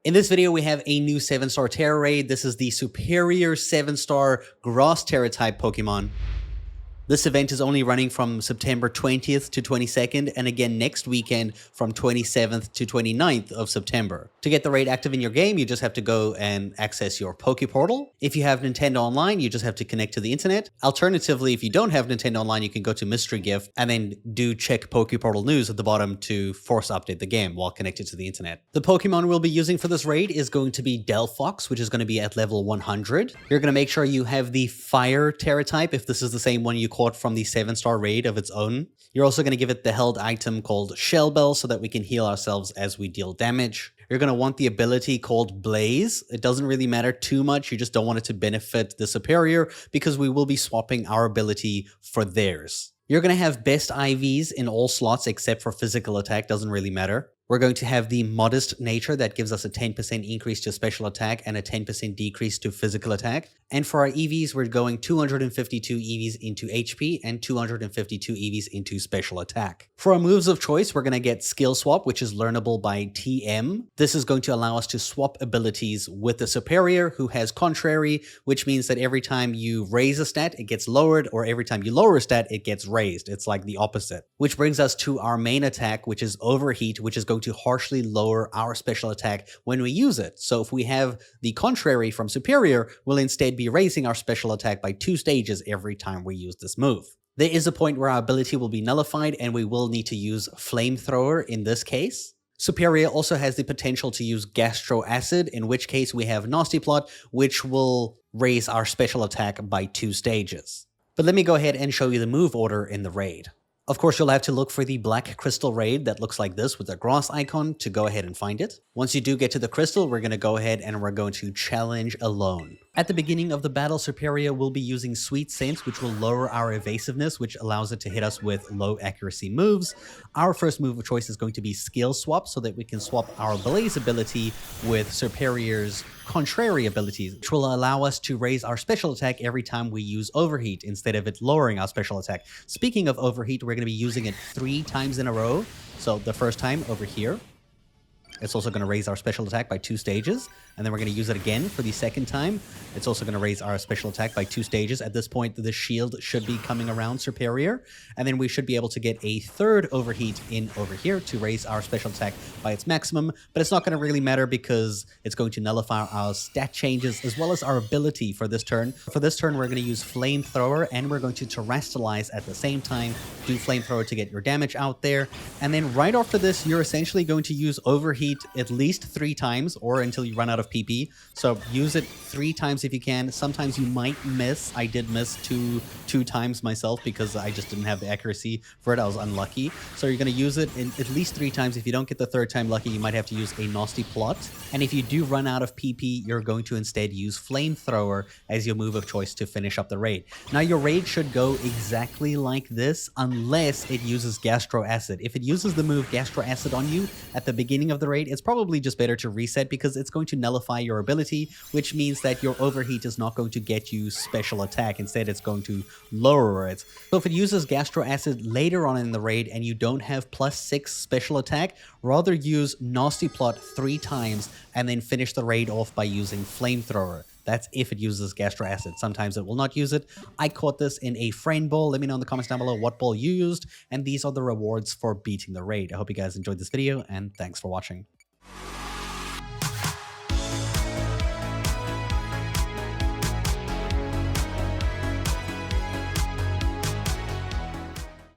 In this video, we have a new 7-star Tera raid. This is the Serperior 7-star Grass Tera type Pokemon. This event is only running from September 20th to 22nd, and again next weekend from 27th to 29th of September. To get the raid active in your game, you just have to go and access your Pokeportal. If you have Nintendo Online, you just have to connect to the internet. Alternatively, if you don't have Nintendo Online, you can go to Mystery Gift and then do check Pokeportal news at the bottom to force update the game while connected to the internet. The Pokemon we'll be using for this raid is going to be Delphox, which is going to be at level 100. You're going to make sure you have the Fire Tera type if this is the same one you caught from the 7-star raid of its own. You're also going to give it the held item called Shell Bell so that we can heal ourselves as we deal damage. You're going to want the ability called Blaze. It doesn't really matter too much, you just don't want it to benefit the Serperior because we will be swapping our ability for theirs. You're going to have best IVs in all slots except for physical attack, doesn't really matter. We're going to have the modest nature that gives us a 10% increase to special attack and a 10% decrease to physical attack. And for our EVs, we're going 252 EVs into HP and 252 EVs into special attack. For our moves of choice, we're going to get Skill Swap, which is learnable by TM. This is going to allow us to swap abilities with the Serperior, who has Contrary, which means that every time you raise a stat, it gets lowered, or every time you lower a stat, it gets raised. It's like the opposite. Which brings us to our main attack, which is Overheat, which is going to harshly lower our special attack when we use it. So if we have the Contrary from Serperior, we'll instead be raising our special attack by 2 stages every time we use this move. There is a point where our ability will be nullified and we will need to use Flamethrower in this case. Serperior also has the potential to use Gastro Acid, in which case we have Nasty Plot, which will raise our special attack by 2 stages. But let me go ahead and show you the move order in the raid. Of course, you'll have to look for the Black Crystal raid that looks like this with a grass icon to go ahead and find it. Once you do get to the crystal, we're going to go ahead and we're going to challenge alone. At the beginning of the battle, Serperior will be using Sweet Sense, which will lower our evasiveness, which allows it to hit us with low accuracy moves. Our first move of choice is going to be Skill Swap, so that we can swap our Blaze ability with Serperior's Contrary abilities, which will allow us to raise our special attack every time we use Overheat instead of it lowering our special attack. Speaking of Overheat, we're going to be using it 3 times in a row. So the first time over here. It's also going to raise our special attack by 2 stages. And then we're going to use it again for the second time. It's also going to raise our special attack by 2 stages. At this point, the shield should be coming around Serperior. And then we should be able to get a third Overheat in over here to raise our special attack by its maximum. But it's not going to really matter because it's going to nullify our stat changes as well as our ability for this turn. For this turn, we're going to use Flamethrower and we're going to Terastallize at the same time. Do Flamethrower to get your damage out there. And then right after this, you're essentially going to use Overheat at least 3 times or until you run out of PP. So use it 3 times if you can. Sometimes you might miss. I did miss two times myself because I just didn't have the accuracy for it. I was unlucky. So you're going to use it in at least 3 times. If you don't get the 3rd time lucky, you might have to use a Nasty Plot. And if you do run out of PP, you're going to instead use Flamethrower as your move of choice to finish up the raid. Now your raid should go exactly like this unless it uses Gastro Acid. If it uses the move Gastro Acid on you at the beginning of the raid, it's probably just better to reset because it's going to nullify your ability, which means that your Overheat is not going to get you special attack. Instead, it's going to lower it. So if it uses Gastro Acid later on in the raid and you don't have +6 special attack, rather use Nasty Plot 3 times and then finish the raid off by using Flamethrower. That's if it uses Gastro Acid. Sometimes it will not use it. I caught this in a friend ball. Let me know in the comments down below what ball you used. And these are the rewards for beating the raid. I hope you guys enjoyed this video and thanks for watching.